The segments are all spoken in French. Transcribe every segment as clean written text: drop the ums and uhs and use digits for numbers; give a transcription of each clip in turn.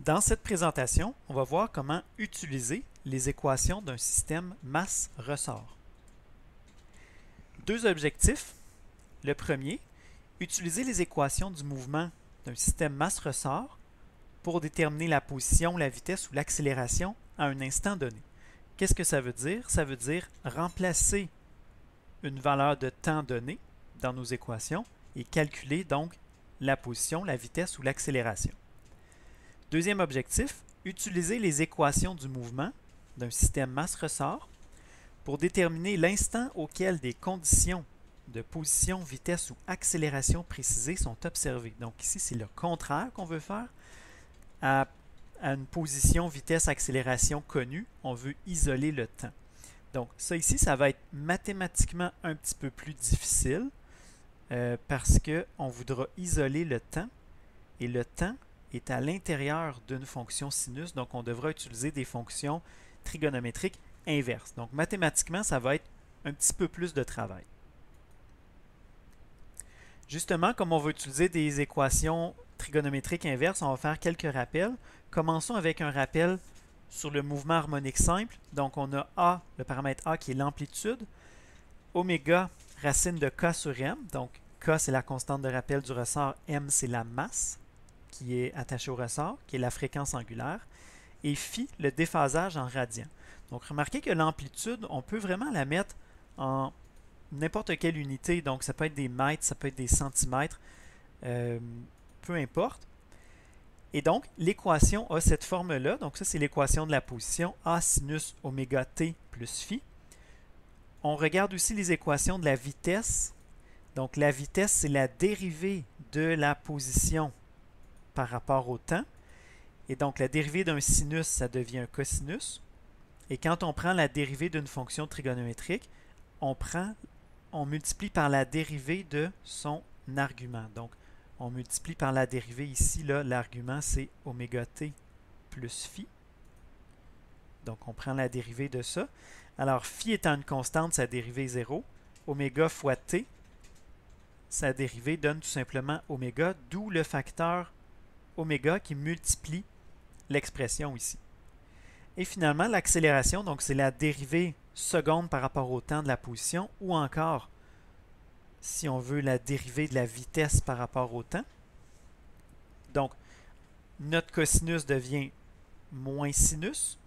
Dans cette présentation, on va voir comment utiliser les équations d'un système masse-ressort. Deux objectifs. Le premier, utiliser les équations du mouvement d'un système masse-ressort pour déterminer la position, la vitesse ou l'accélération à un instant donné. Qu'est-ce que ça veut dire? Ça veut dire remplacer une valeur de temps donnée dans nos équations et calculer donc la position, la vitesse ou l'accélération. Deuxième objectif, utiliser les équations du mouvement d'un système masse-ressort pour déterminer l'instant auquel des conditions de position, vitesse ou accélération précisées sont observées. Donc ici, c'est le contraire qu'on veut faire. À une position, vitesse, accélération connue, on veut isoler le temps. Donc ça ici, ça va être mathématiquement un petit peu plus difficile parce qu'on voudra isoler le temps et le temps est à l'intérieur d'une fonction sinus, donc on devra utiliser des fonctions trigonométriques inverses. Donc mathématiquement, ça va être un petit peu plus de travail. Justement, comme on va utiliser des équations trigonométriques inverses, on va faire quelques rappels. Commençons avec un rappel sur le mouvement harmonique simple. Donc on a A, le paramètre A qui est l'amplitude, oméga, racine de K sur M. Donc K, c'est la constante de rappel du ressort, M, c'est la masse qui est attachée au ressort, qui est la fréquence angulaire, et phi, le déphasage en radians. Donc remarquez que l'amplitude, on peut vraiment la mettre en n'importe quelle unité, donc ça peut être des mètres, ça peut être des centimètres, peu importe. Et donc, l'équation a cette forme-là. Donc ça, c'est l'équation de la position, A sinus oméga t plus phi. On regarde aussi les équations de la vitesse. Donc la vitesse, c'est la dérivée de la position par rapport au temps. Et donc la dérivée d'un sinus, ça devient un cosinus. Et quand on prend la dérivée d'une fonction trigonométrique, on multiplie par la dérivée de son argument. Donc, on multiplie par la dérivée ici, là, l'argument c'est oméga t plus phi. Donc, on prend la dérivée de ça. Alors, phi étant une constante, sa dérivée est 0. Oméga fois t, sa dérivée donne tout simplement oméga, d'où le facteur oméga qui multiplie l'expression ici. Et finalement, l'accélération, donc c'est la dérivée seconde par rapport au temps de la position, ou encore, si on veut, la dérivée de la vitesse par rapport au temps. Donc, notre cosinus devient moins sinus,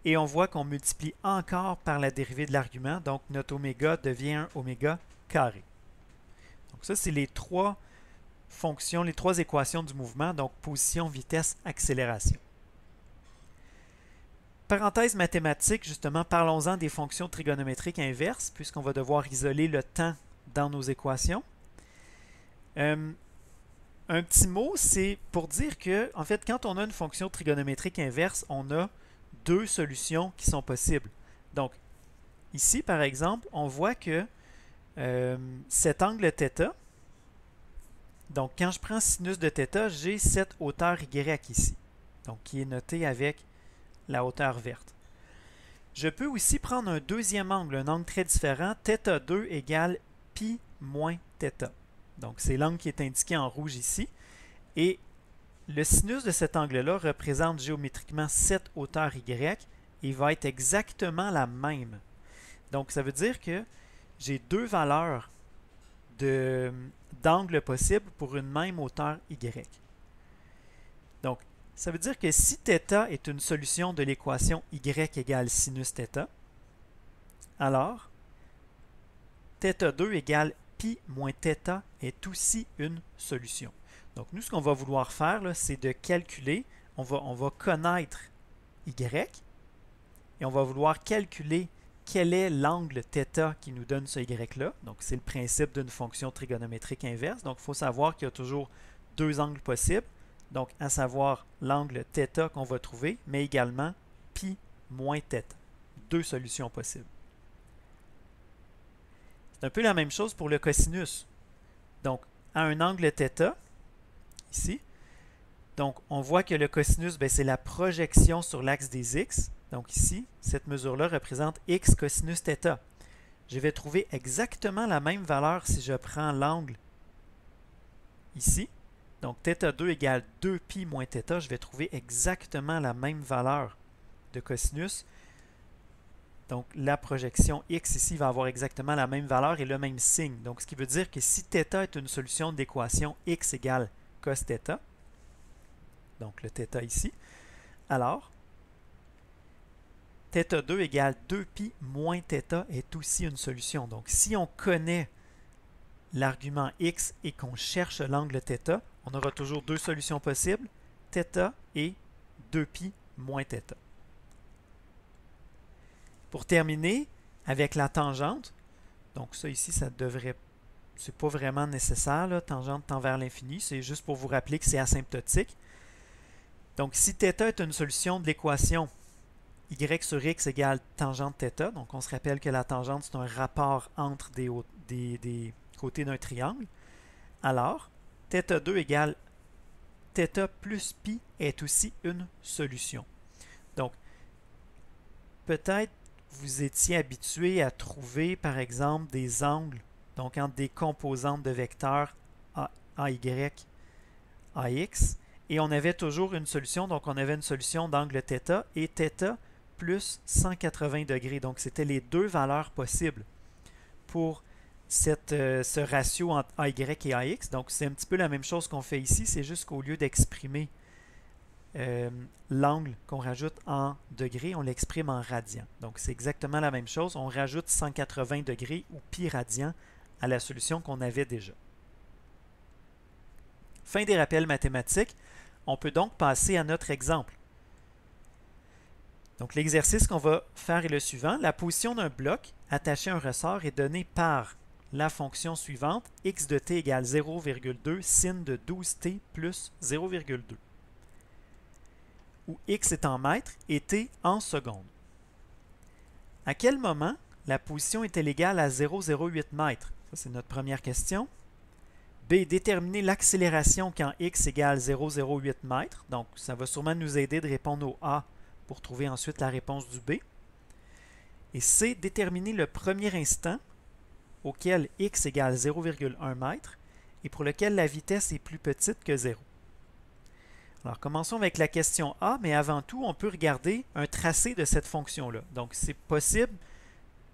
et on voit qu'on multiplie encore par la dérivée de l'argument, donc notre oméga devient un oméga carré. Donc ça, c'est les trois fonctions, les trois équations du mouvement, donc position, vitesse, accélération. Parenthèse mathématique, justement, parlons-en des fonctions trigonométriques inverses, puisqu'on va devoir isoler le temps dans nos équations. Un petit mot, c'est pour dire que, en fait, quand on a une fonction trigonométrique inverse, on a deux solutions qui sont possibles. Donc, ici, par exemple, on voit que cet angle θ, donc quand je prends sinus de θ, j'ai cette hauteur y ici, donc qui est notée avec la hauteur verte. Je peux aussi prendre un deuxième angle, un angle très différent, θ2 égale pi moins θ. Donc c'est l'angle qui est indiqué en rouge ici. Et le sinus de cet angle-là représente géométriquement cette hauteur y et va être exactement la même. Donc ça veut dire que j'ai deux valeurs d'angle possibles pour une même hauteur y. Donc, ça veut dire que si θ est une solution de l'équation y égale sinus θ, alors θ2 égale pi moins θ est aussi une solution. Donc nous, ce qu'on va vouloir faire, c'est de calculer, on va connaître y et on va vouloir calculer quel est l'angle θ qui nous donne ce y-là. Donc c'est le principe d'une fonction trigonométrique inverse. Donc il faut savoir qu'il y a toujours deux angles possibles. Donc, à savoir l'angle θ qu'on va trouver, mais également pi moins θ. Deux solutions possibles. C'est un peu la même chose pour le cosinus. Donc, à un angle θ, ici, donc on voit que le cosinus, c'est la projection sur l'axe des x. Donc ici, cette mesure-là représente x cosinus θ. Je vais trouver exactement la même valeur si je prends l'angle ici, Donc, θ2 égale 2π moins θ. Je vais trouver exactement la même valeur de cosinus. Donc, la projection x ici va avoir exactement la même valeur et le même signe. Donc, ce qui veut dire que si θ est une solution de l'équation x égale cos θ, donc le θ ici, alors θ2 égale 2π moins θ est aussi une solution. Donc, si on connaît l'argument x et qu'on cherche l'angle θ, on aura toujours deux solutions possibles, θ et 2π moins θ. Pour terminer, avec la tangente, donc ça ici, ça devrait, c'est pas vraiment nécessaire, là, tangente tend vers l'infini, c'est juste pour vous rappeler que c'est asymptotique. Donc si θ est une solution de l'équation y sur x égale tangente θ, donc on se rappelle que la tangente c'est un rapport entre des côtés d'un triangle, alors θ2 égale θ plus π est aussi une solution. Donc peut-être vous étiez habitué à trouver, par exemple, des angles, donc entre des composantes de vecteurs AY, AX, et on avait toujours une solution, donc on avait une solution d'angle θ et θ plus 180 degrés. Donc c'était les deux valeurs possibles pour ce ratio entre AY et AX. Donc c'est un petit peu la même chose qu'on fait ici, c'est juste qu'au lieu d'exprimer l'angle qu'on rajoute en degrés, on l'exprime en radians. Donc c'est exactement la même chose. On rajoute 180 degrés ou pi radians à la solution qu'on avait déjà. Fin des rappels mathématiques. On peut donc passer à notre exemple. Donc l'exercice qu'on va faire est le suivant. La position d'un bloc attaché à un ressort est donnée par la fonction suivante, x de t égale 0,2 sin de 12t plus 0,2. Où x est en mètres et t en secondes. À quel moment la position est-elle égale à 0,08 mètres? Ça, c'est notre première question. B. Déterminer l'accélération quand x égale 0,08 mètres. Donc, ça va sûrement nous aider de répondre au A pour trouver ensuite la réponse du B. Et C. Déterminer le premier instant auquel x égale 0,1 mètre et pour lequel la vitesse est plus petite que 0. Alors, commençons avec la question A, mais avant tout, on peut regarder un tracé de cette fonction-là. Donc, c'est possible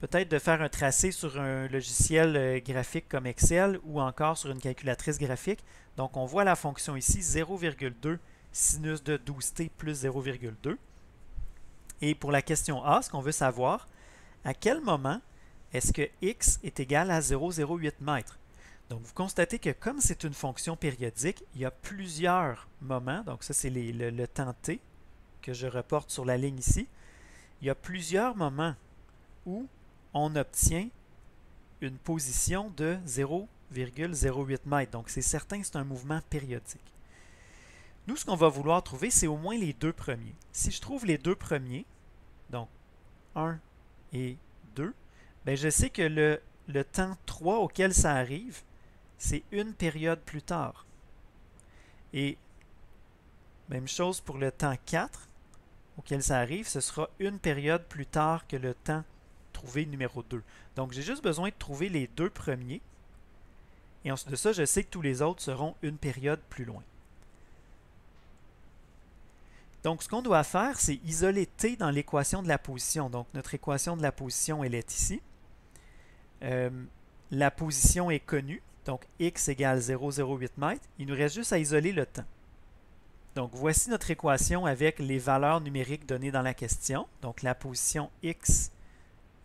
peut-être de faire un tracé sur un logiciel graphique comme Excel ou encore sur une calculatrice graphique. Donc, on voit la fonction ici, 0,2 sinus de 12t plus 0,2. Et pour la question A, ce qu'on veut savoir, à quel moment est-ce que x est égal à 0,08 mètres? Donc, vous constatez que comme c'est une fonction périodique, il y a plusieurs moments, donc ça c'est le temps t que je reporte sur la ligne ici, il y a plusieurs moments où on obtient une position de 0,08 mètres. Donc, c'est certain que c'est un mouvement périodique. Nous, ce qu'on va vouloir trouver, c'est au moins les deux premiers. Si je trouve les deux premiers, donc 1 et 2, bien, je sais que le temps 3 auquel ça arrive, c'est une période plus tard. Et même chose pour le temps 4 auquel ça arrive, ce sera une période plus tard que le temps trouvé numéro 2. Donc, j'ai juste besoin de trouver les deux premiers. Et ensuite de ça, je sais que tous les autres seront une période plus loin. Donc, ce qu'on doit faire, c'est isoler t dans l'équation de la position. Donc, notre équation de la position, elle est ici. La position est connue. Donc, x égale 0,08 mètres. Il nous reste juste à isoler le temps. Donc, voici notre équation avec les valeurs numériques données dans la question. Donc, la position x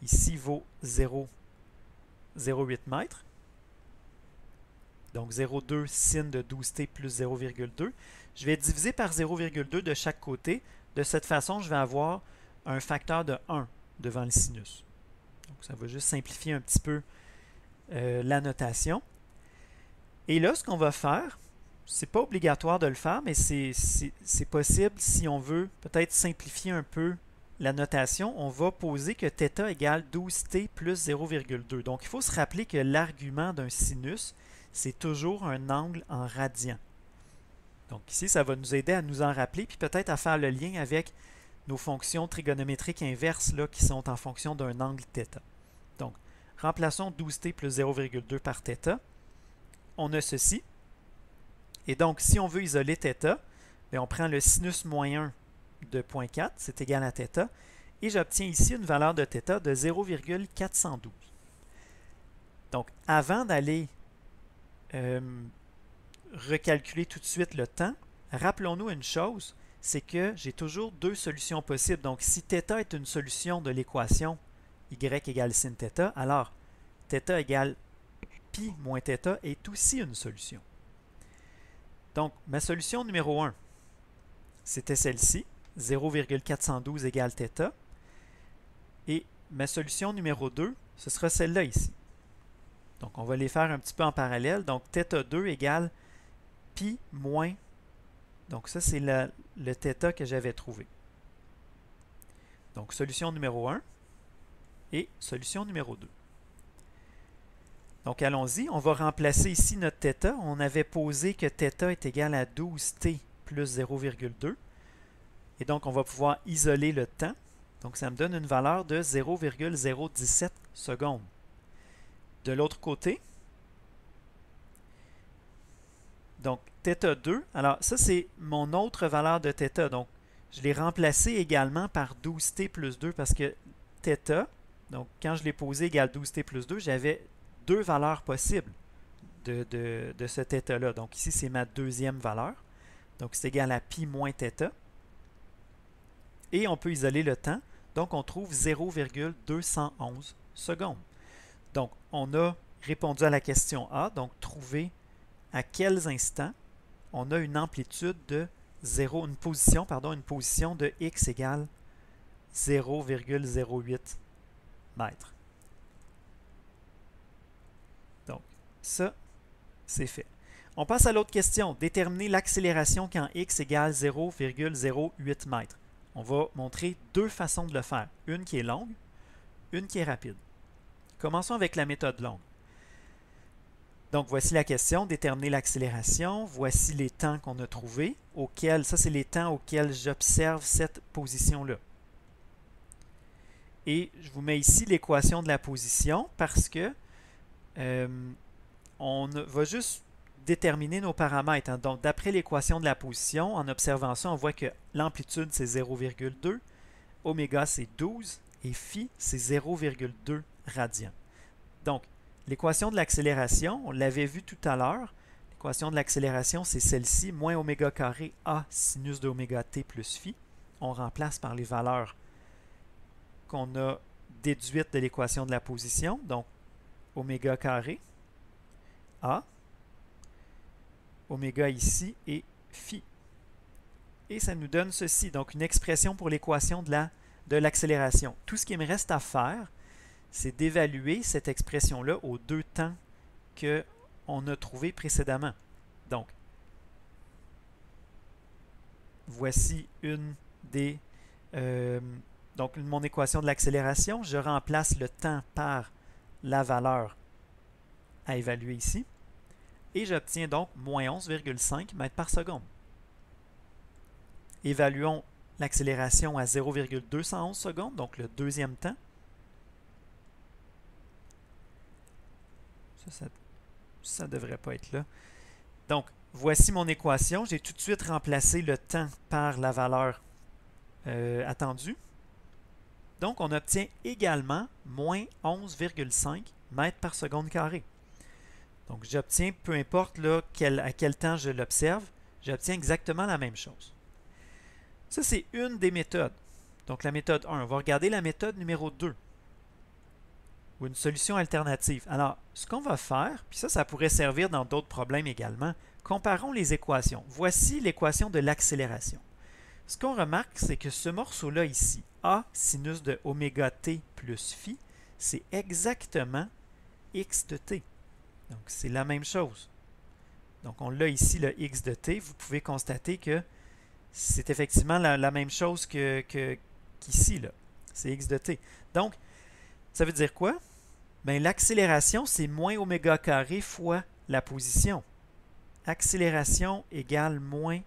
ici vaut 0,08 mètres. Donc, 0,2 sin de 12t plus 0,2. Je vais diviser par 0,2 de chaque côté. De cette façon, je vais avoir un facteur de 1 devant le sinus. Donc, ça va juste simplifier un petit peu la notation. Et là, ce qu'on va faire, c'est pas obligatoire de le faire, mais c'est possible si on veut peut-être simplifier un peu la notation. On va poser que θ égale 12t plus 0,2. Donc, il faut se rappeler que l'argument d'un sinus, c'est toujours un angle en radian. Donc, ici, ça va nous aider à nous en rappeler, puis peut-être à faire le lien avec nos fonctions trigonométriques inverses là, qui sont en fonction d'un angle θ. Donc, remplaçons 12t plus 0,2 par θ. On a ceci. Et donc, si on veut isoler θ, bien, on prend le sinus moins 1 de 0,4, c'est égal à θ, et j'obtiens ici une valeur de θ de 0,412. Donc, avant d'aller recalculer tout de suite le temps, rappelons-nous une chose, c'est que j'ai toujours deux solutions possibles. Donc, si θ est une solution de l'équation y égale sin θ, alors θ égale pi moins θ est aussi une solution. Donc, ma solution numéro 1, c'était celle-ci, 0,412 égale θ. Et ma solution numéro 2, ce sera celle-là ici. Donc, on va les faire un petit peu en parallèle. Donc, θ2 égale pi moins. Donc, ça, c'est le θ que j'avais trouvé. Donc, solution numéro 1 et solution numéro 2. Donc, allons-y. On va remplacer ici notre θ. On avait posé que θ est égal à 12t plus 0,2. Et donc, on va pouvoir isoler le temps. Donc, ça me donne une valeur de 0,017 secondes. De l'autre côté, donc θ2, alors ça c'est mon autre valeur de θ, donc je l'ai remplacé également par 12t plus 2 parce que θ, donc quand je l'ai posé égal 12t plus 2, j'avais deux valeurs possibles de ce θ-là. Donc ici c'est ma deuxième valeur, donc c'est égal à pi moins θ. Et on peut isoler le temps, donc on trouve 0,211 secondes. Donc, on a répondu à la question A, donc trouver à quels instants on a une amplitude de 0, une position de x égale 0,08 mètres. Donc, ça, c'est fait. On passe à l'autre question. Déterminer l'accélération quand x égale 0,08 mètres. On va montrer deux façons de le faire. Une qui est longue, une qui est rapide. Commençons avec la méthode longue. Donc, voici la question, déterminer l'accélération. Voici les temps qu'on a trouvés, ça c'est les temps auxquels j'observe cette position-là. Et je vous mets ici l'équation de la position parce que on va juste déterminer nos paramètres. Hein. Donc, d'après l'équation de la position, en observant ça, on voit que l'amplitude c'est 0,2, oméga c'est 12 et phi c'est 0,2 radians. Donc, l'équation de l'accélération, on l'avait vu tout à l'heure. L'équation de l'accélération, c'est celle-ci, moins oméga carré A sinus de oméga t plus phi. On remplace par les valeurs qu'on a déduites de l'équation de la position. Donc, oméga carré A, oméga ici et phi. Et ça nous donne ceci, donc une expression pour l'équation de l'accélération. Tout ce qu'il me reste à faire, c'est d'évaluer cette expression-là aux deux temps qu'on a trouvés précédemment. Donc, voici une des... donc, mon équation de l'accélération. Je remplace le temps par la valeur à évaluer ici. Et j'obtiens donc moins 11,5 mètres par seconde. Évaluons l'accélération à 0,211 secondes, donc le deuxième temps. Ça ne devrait pas être là. Donc, voici mon équation. J'ai tout de suite remplacé le temps par la valeur attendue. Donc, on obtient également moins 11,5 mètres par seconde carrée. Donc, j'obtiens, peu importe là, à quel temps je l'observe, j'obtiens exactement la même chose. Ça, c'est une des méthodes. Donc, la méthode 1. On va regarder la méthode numéro 2. Ou une solution alternative. Alors, ce qu'on va faire, puis ça pourrait servir dans d'autres problèmes également, comparons les équations. Voici l'équation de l'accélération. Ce qu'on remarque, c'est que ce morceau-là ici, A sinus de oméga t plus phi, c'est exactement x de t. Donc, c'est la même chose. Donc, on l'a ici, le x de t. Vous pouvez constater que c'est effectivement la même chose qu'ici, là. C'est x de t. Donc, ça veut dire quoi? Bien, l'accélération, c'est moins oméga carré fois la position. Accélération égale moins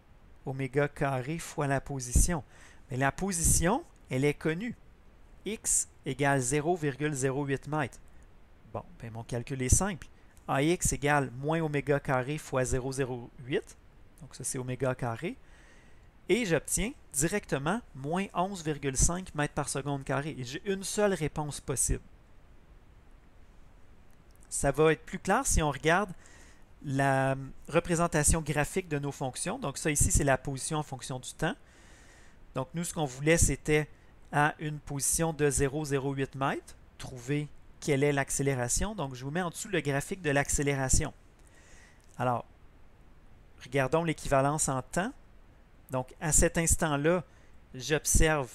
oméga carré fois la position. Mais la position, elle est connue. X égale 0,08 mètres. Bon, bien, mon calcul est simple. AX égale moins oméga carré fois 0,08. Donc ça, c'est oméga carré. Et j'obtiens directement moins 11,5 mètres par seconde carré. Et j'ai une seule réponse possible. Ça va être plus clair si on regarde la représentation graphique de nos fonctions. Donc ça ici, c'est la position en fonction du temps. Donc nous, ce qu'on voulait, c'était à une position de 0,08 mètres, trouver quelle est l'accélération. Donc je vous mets en dessous le graphique de l'accélération. Alors, regardons l'équivalence en temps. Donc, à cet instant-là, j'observe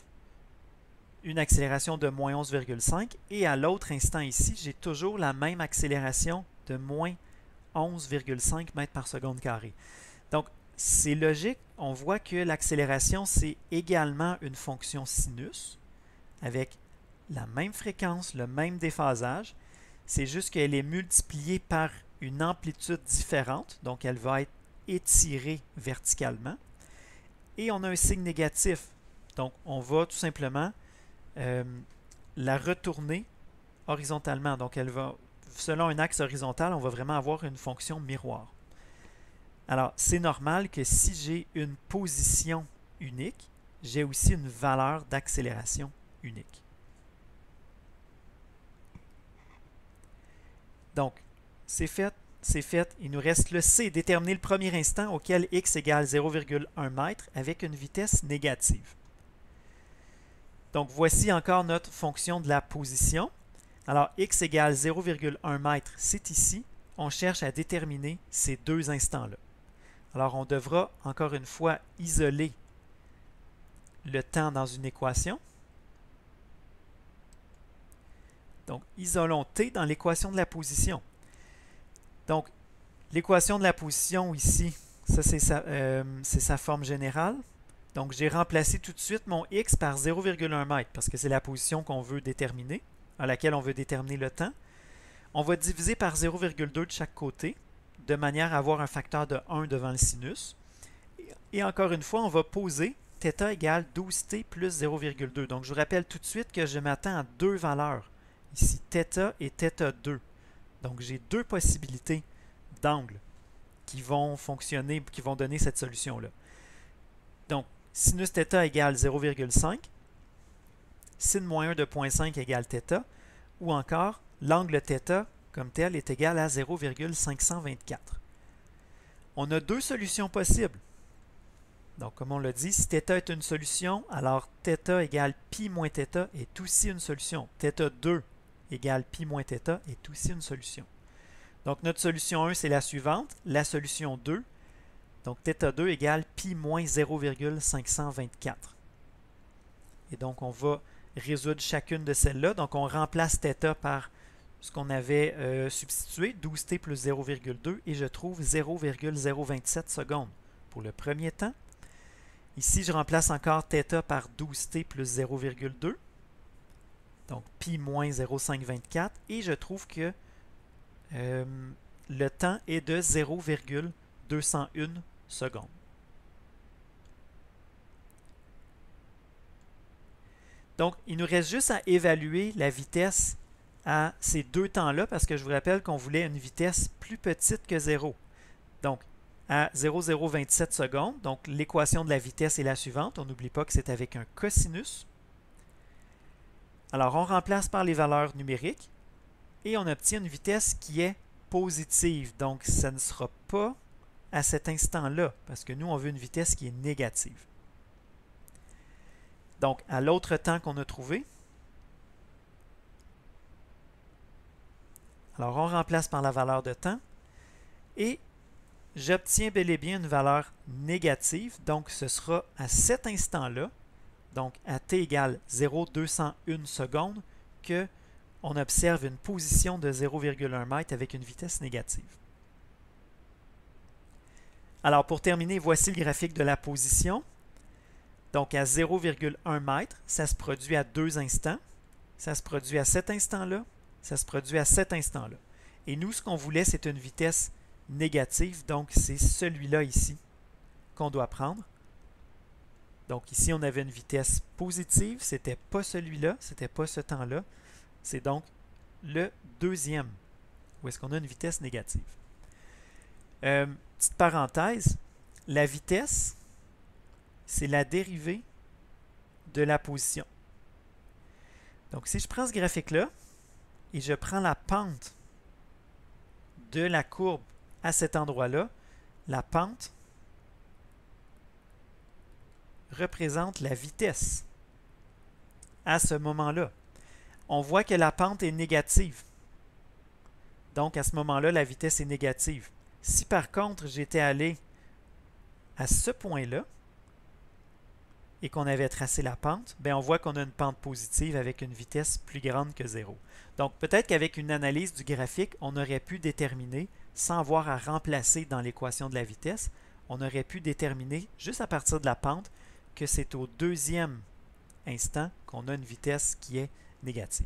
une accélération de moins 11,5 et à l'autre instant ici, j'ai toujours la même accélération de moins 11,5 mètres par seconde carré. Donc, c'est logique. On voit que l'accélération, c'est également une fonction sinus avec la même fréquence, le même déphasage. C'est juste qu'elle est multipliée par une amplitude différente. Donc, elle va être étirée verticalement. Et on a un signe négatif. Donc, on va tout simplement la retourner horizontalement. Donc, elle va, selon un axe horizontal, on va vraiment avoir une fonction miroir. Alors, c'est normal que si j'ai une position unique, j'ai aussi une valeur d'accélération unique. Donc, c'est fait. C'est fait. Il nous reste le C, déterminer le premier instant auquel x égale 0,1 mètre avec une vitesse négative. Donc, voici encore notre fonction de la position. Alors, x égale 0,1 mètre, c'est ici. On cherche à déterminer ces deux instants-là. Alors, on devra encore une fois isoler le temps dans une équation. Donc, isolons t dans l'équation de la position. Donc, l'équation de la position ici, ça c'est sa forme générale. Donc, j'ai remplacé tout de suite mon x par 0,1 mètre parce que c'est la position qu'on veut déterminer, à laquelle on veut déterminer le temps. On va diviser par 0,2 de chaque côté, de manière à avoir un facteur de 1 devant le sinus. Et encore une fois, on va poser θ égale 12t plus 0,2. Donc, je vous rappelle tout de suite que je m'attends à deux valeurs, ici θ et θ2. Donc, j'ai deux possibilités d'angle qui vont fonctionner, qui vont donner cette solution-là. Donc, sinus θ égale 0,5, sin moins 1 de 0,5 égale θ, ou encore l'angle θ comme tel est égal à 0,524. On a deux solutions possibles. Donc, comme on l'a dit, si θ est une solution, alors θ égale pi moins θ est aussi une solution. θ2 égale pi moins θ est aussi une solution. Donc, notre solution 1, c'est la suivante. La solution 2, donc θ2 égale pi moins 0,524. Et donc, on va résoudre chacune de celles-là. Donc, on remplace θ par ce qu'on avait substitué, 12t plus 0,2, et je trouve 0,027 secondes pour le premier temps. Ici, je remplace encore θ par 12t plus 0,2. Donc, pi moins 0,524. Et je trouve que le temps est de 0,201 secondes. Donc, il nous reste juste à évaluer la vitesse à ces deux temps-là, parce que je vous rappelle qu'on voulait une vitesse plus petite que 0. Donc, à 0,027 secondes, donc l'équation de la vitesse est la suivante. On n'oublie pas que c'est avec un cosinus. Alors, on remplace par les valeurs numériques et on obtient une vitesse qui est positive. Donc, ça ne sera pas à cet instant-là, parce que nous, on veut une vitesse qui est négative. Donc, à l'autre temps qu'on a trouvé, alors on remplace par la valeur de temps et j'obtiens bel et bien une valeur négative. Donc, ce sera à cet instant-là, donc à t égale 0,201 secondes, qu'on observe une position de 0,1 mètre avec une vitesse négative. Alors, pour terminer, voici le graphique de la position. Donc, à 0,1 mètre, ça se produit à deux instants. Ça se produit à cet instant-là. Ça se produit à cet instant-là. Et nous, ce qu'on voulait, c'est une vitesse négative. Donc, c'est celui-là ici qu'on doit prendre. Donc, ici, on avait une vitesse positive. Ce n'était pas celui-là. Ce n'était pas ce temps-là. C'est donc le deuxième, où est-ce qu'on a une vitesse négative. Petite parenthèse, la vitesse, c'est la dérivée de la position. Donc, si je prends ce graphique-là et je prends la pente de la courbe à cet endroit-là, la pente représente la vitesse à ce moment-là. On voit que la pente est négative. Donc, à ce moment-là, la vitesse est négative. Si par contre, j'étais allé à ce point-là et qu'on avait tracé la pente, bien, on voit qu'on a une pente positive avec une vitesse plus grande que 0. Donc, peut-être qu'avec une analyse du graphique, on aurait pu déterminer, sans avoir à remplacer dans l'équation de la vitesse, on aurait pu déterminer, juste à partir de la pente, que c'est au deuxième instant qu'on a une vitesse qui est négative.